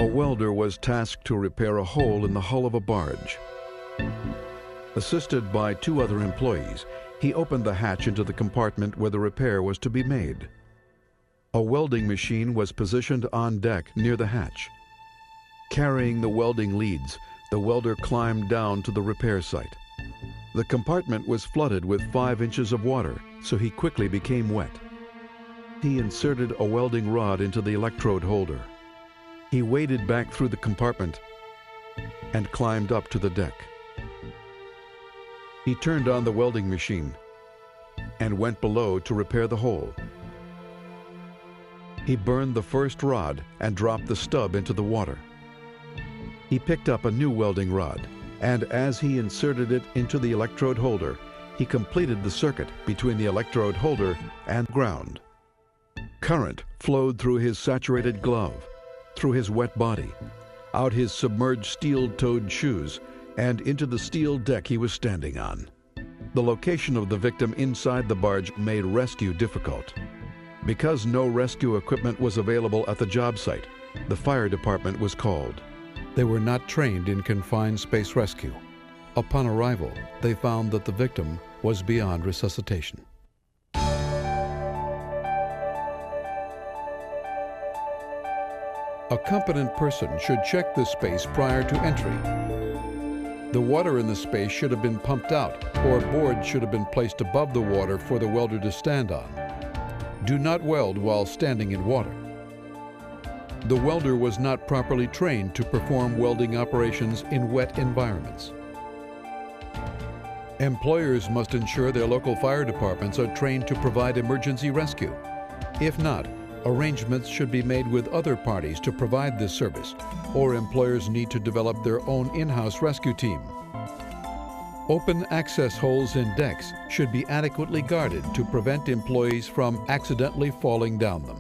A welder was tasked to repair a hole in the hull of a barge. Assisted by 2 other employees, he opened the hatch into the compartment where the repair was to be made. A welding machine was positioned on deck near the hatch. Carrying the welding leads, the welder climbed down to the repair site. The compartment was flooded with 5 inches of water, so he quickly became wet. He inserted a welding rod into the electrode holder. He waded back through the compartment and climbed up to the deck. He turned on the welding machine and went below to repair the hole. He burned the first rod and dropped the stub into the water. He picked up a new welding rod, and as he inserted it into the electrode holder, he completed the circuit between the electrode holder and ground. Current flowed through his saturated glove, through his wet body, out his submerged steel-toed shoes, and into the steel deck he was standing on. The location of the victim inside the barge made rescue difficult. Because no rescue equipment was available at the job site, the fire department was called. They were not trained in confined space rescue. Upon arrival, they found that the victim was beyond resuscitation. A competent person should check the space prior to entry. The water in the space should have been pumped out, or a board should have been placed above the water for the welder to stand on. Do not weld while standing in water. The welder was not properly trained to perform welding operations in wet environments. Employers must ensure their local fire departments are trained to provide emergency rescue. If not, arrangements should be made with other parties to provide this service, or employers need to develop their own in-house rescue team. Open access holes in decks should be adequately guarded to prevent employees from accidentally falling down them.